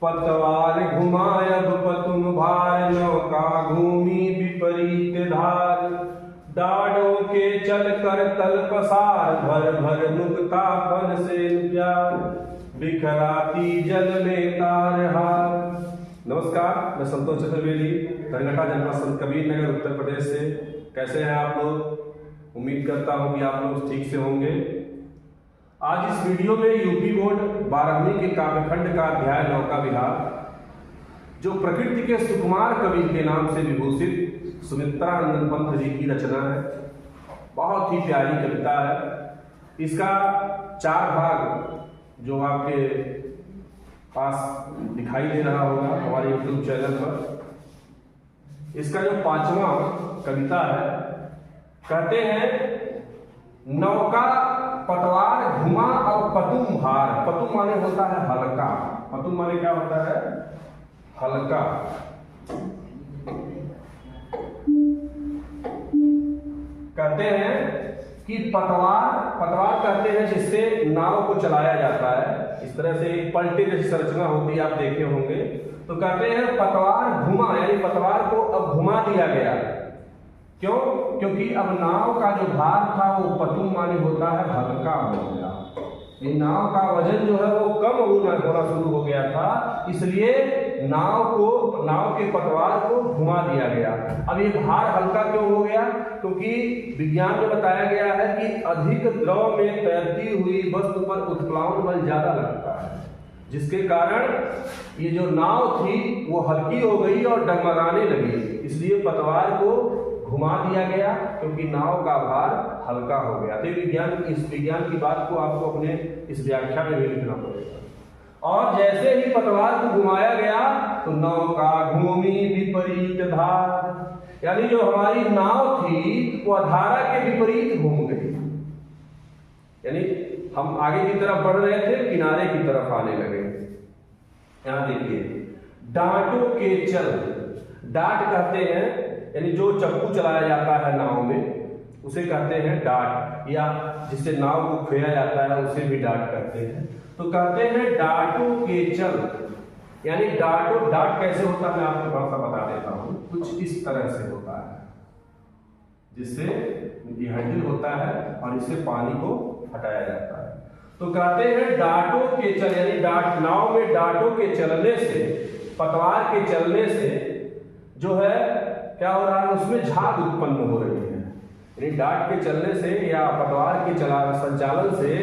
पतवार घुमायब पतुम भार, नौका घूमी विपरीत धार। डाड़ों के चल कर तल पसार, भर भर नुकता फन से प्यार। बिखराती जल में तार हार। नमस्कार, मैं संतोष चतुर्वेदी, धनघटा जनपद संत कबीर नगर, उत्तर प्रदेश से। कैसे हैं आप लोग? उम्मीद करता हूं कि आप लोग ठीक से होंगे। आज इस वीडियो में यूपी बोर्ड 12वीं के काव्यखंड का अध्याय नौका विहार, जो प्रकृति के सुकुमार कवि के नाम से विभूषित सुमित्रानंद पंत जी की रचना है। बहुत ही प्यारी कविता है। इसका 4 भाग जो आपके पास दिखाई दे रहा होगा हमारे यूट्यूब चैनल पर। इसका जो 5वां कविता है, कहते हैं नौका पतवार घुमा और पतुम भार। पतुम माने होता है हल्का। पतुम माने क्या होता है? हल्का। कहते हैं कि पतवार कहते हैं जिससे नाव को चलाया जाता है। इस तरह से एक पलटे जैसी संरचना होती है, आप देखे होंगे। तो कहते हैं पतवार घुमा, यानी पतवार को अब घुमा दिया गया। क्यों? क्योंकि अब नाव का जो भार था वो पतुम माने होता है हल्का हो गया। ये नाव का वजन जो है वो कम होना शुरू हो गया था, इसलिए नाव के पतवार को घुमा दिया गया। अब ये भार हल्का क्यों हो गया? क्योंकि विज्ञान में बताया गया है कि अधिक द्रव में तैरती हुई वस्तु पर उत्प्लावन बल ज्यादा लगता है, जिसके कारण ये जो नाव थी वो हल्की हो गई और डगमगाने लगी। इसलिए पतवार को घुमा दिया गया, क्योंकि नाव का भार हल्का हो गया। तो इस विज्ञान की बात को आपको अपने इस व्याख्या में भी लिखना पड़ेगा। और जैसे ही पतवार को घुमाया गया तो नौका घूमी विपरीत धार, यानी जो हमारी नाव थी वो धारा के विपरीत घूम गई। यानी हम आगे की तरफ बढ़ रहे थे, किनारे की तरफ आने लगे। यहां देखिए, डांटों के चल। डांट कहते हैं यानी जो चप्पू चलाया जाता है नाव में, उसे कहते हैं डाट, या जिससे नाव को खोया जाता है उसे भी डाट कहते हैं। तो कहते हैं डाटों के चल, यानी डाट कैसे होता है मैं आपको थोड़ा सा बता देता हूं। कुछ इस तरह से होता है, जिससे ये हैंडल होता है और इससे पानी को हटाया जाता है। तो कहते हैं डाटों के चल, यानी नाव में डाटों के चलने से, पतवार के चलने से जो है क्या हो रहा है, उसमें झाग उत्पन्न हो रही है। यानी डाट के चलने से या पतवार के संचालन से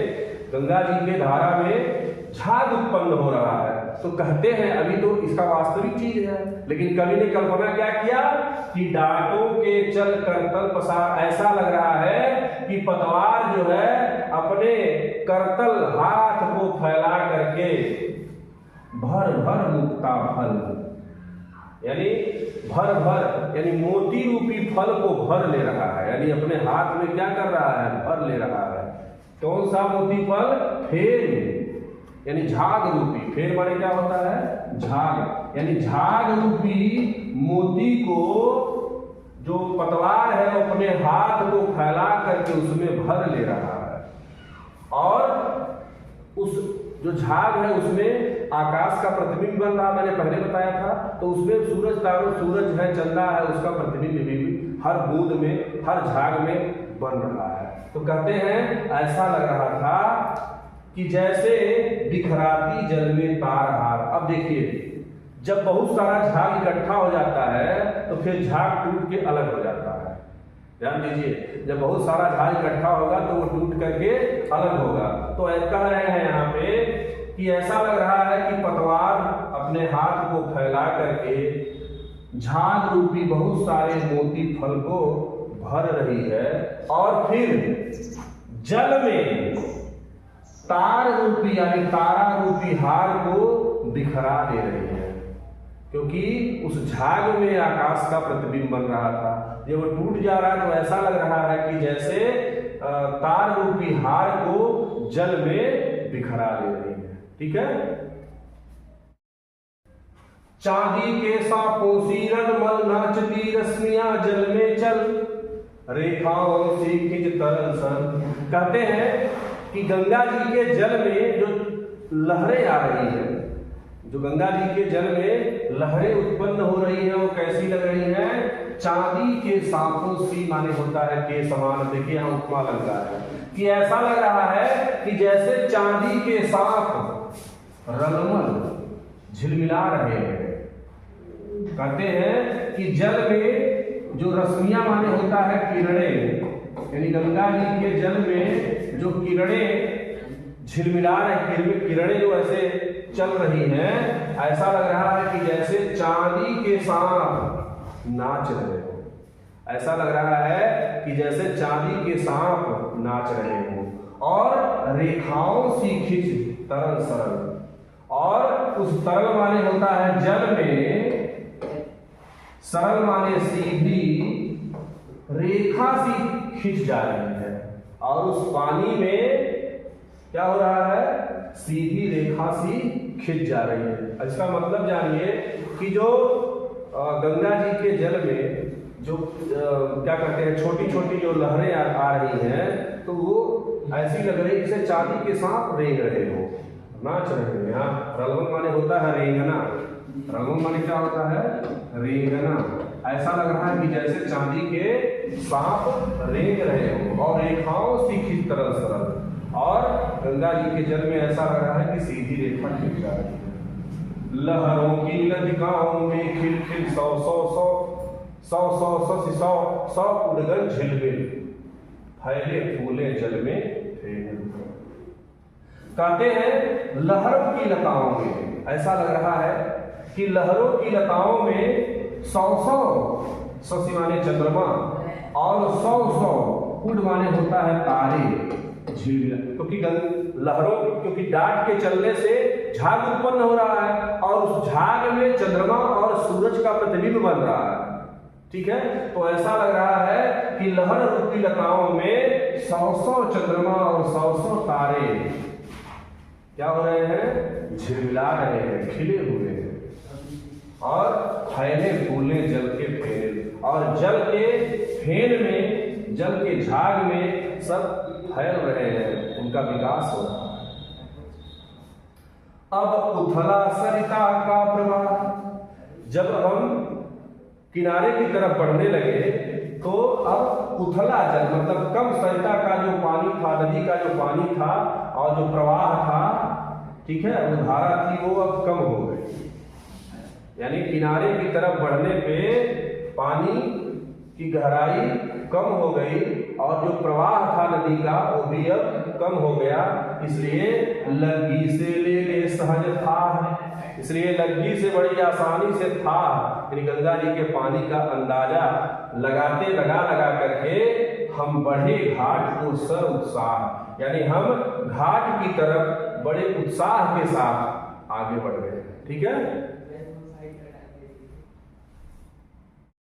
गंगा जी के धारा में झाग उत्पन्न हो रहा है। तो कहते हैं, अभी तो इसका वास्तविक चीज है, लेकिन कवि ने कल्पना क्या किया कि डाटों के चल करतल पसार, ऐसा लग रहा है कि पतवार जो है अपने करतल हाथ को फैला करके भर भर मुक्ता फल, यानी यानी मोती रूपी फल को भर ले रहा है। यानी अपने हाथ में क्या कर रहा है? भर ले रहा है। कौन सा मोती फल? फेर, यानी झाग रूपी। फेर माने क्या होता है? झाग, यानी झाग रूपी मोती को जो पतवार है अपने हाथ को फैला करके उसमें भर ले रहा है। और उस जो झाग है उसमें आकाश का प्रतिबिंब बन रहा, मैंने पहले बताया था। तो उसमें सूरज है, चंदा है, उसका प्रतिबिंब भी हर बूंद में, हर झाग में बन रहा है। तो कहते हैं ऐसा लग रहा था कि जैसे बिखराती जल में तार हार। अब देखिए, जब बहुत सारा झाग इकट्ठा हो जाता है तो फिर झाग टूट के अलग हो जाता है। ध्यान दीजिए, जब बहुत सारा झाग इकट्ठा होगा तो वो टूट करके अलग होगा। तो कह रहे हैं यहाँ पे कि ऐसा लग रहा है कि पतवार अपने हाथ को फैला करके झाग रूपी बहुत सारे मोती फल को भर रही है, और फिर जल में तार रूपी यानी तारा रूपी हार को बिखरा दे रही है। क्योंकि उस झाग में आकाश का प्रतिबिंब बन रहा था, जब वो टूट जा रहा है तो ऐसा लग रहा है कि जैसे तार रूपी हार को जल में बिखरा दे रही है। ठीक है। चांदी के सापों सी रलमल नाचती रश्मियां जल में चल, रेखाओं से खिंच तरल सन। कहते हैं कि गंगा जी के जल में जो लहरें आ रही है, जो गंगा जी के जल में लहरें उत्पन्न हो रही है वो कैसी लग रही है? चांदी के सांपों सी माने होता है के समान। देखिए यहाँ उपमा लग रहा है कि ऐसा लग रहा है कि जैसे चांदी के सांप रंगमल झिलमिला रहे हैं। कहते हैं कि जल में जो रश्मियां माने होता है किरणें, यानी गंगा जी के जल में जो किरणें झिलमिला रहे, किरणें जो ऐसे चल रही हैं, ऐसा लग रहा है कि जैसे चांदी के सांप नाच रहे हो। ऐसा लग रहा है कि जैसे चांदी के सांप नाच रहे हो और रेखाओं सी खिंच तरल सरल, और उस तरल माने होता है जल में, सरल माने सीधी रेखा सी खिंच जा रही है, और उस पानी में क्या हो रहा है? सीधी रेखा सी खिंच जा रही है। इसका मतलब जानिए कि जो गंगा जी के जल में जो क्या कहते हैं छोटी छोटी जो लहरें आ रही हैं, तो वो ऐसी लग रही है जैसे चांदी के सांप रेंग रहे हो, नाच रहे हो। यहाँ रलवन माने होता है रेंगना, रलवन माने क्या होता है? रेंगना। ऐसा लग रहा है कि जैसे चांदी के सांप रेंग रहे हो और रेखाओं सी खिंच तरल सरल, और गंगा जी के जल में ऐसा लग रहा है कि सीधी रेखा खिंच जा रही है। लहरों की लतिकाओं में खिल खिल सौ सौ सौ सौ सौ सौ सौ सौ उड़गन झिलमिल, फैले फूले जल में फेल। कहते हैं लहरों की लताओं में ऐसा लग रहा है कि लहरों की लताओं में सौ सौ, सौ माने चंद्रमा, और सौ सौ उड़ माने होता है तारे झिलमिला, क्योंकि लहरों, क्योंकि डाट के चलने से झाग उत्पन्न हो रहा है और उस झाग में चंद्रमा और सूरज का प्रतिबिंब बन रहा है। ठीक है, तो ऐसा लग रहा है कि लहर रूपी लताओं में सौ सौ चंद्रमा और सौ सौ तारे क्या हो रहे हैं? झिलमिला रहे हैं, खिले हुए हैं, और फैले फूले जल के फेन, और जल के फेन में, जल के झाग में सब फैल रहे हैं, उनका विकास हो रहा है। अब उथला सरिता का प्रवाह, जब हम किनारे की तरफ बढ़ने लगे तो अब उथला जल मतलब कम सरिता का जो पानी था, नदी का जो पानी था और जो प्रवाह था, ठीक है, वो धारा थी, वो अब कम हो गई। यानी किनारे की तरफ बढ़ने पे पानी की गहराई कम हो गई और जो प्रवाह था नदी का वो भी अब कम हो गया। इसलिए लग्गी से ले ले सहज था, इसलिए लग्गी से बड़ी आसानी से था, यानी गंगा जी के पानी का अंदाजा लगाते लगा करके हम बढ़े घाट को सर उत्साह, यानी हम घाट की तरफ बड़े उत्साह के साथ आगे बढ़ गए। ठीक है।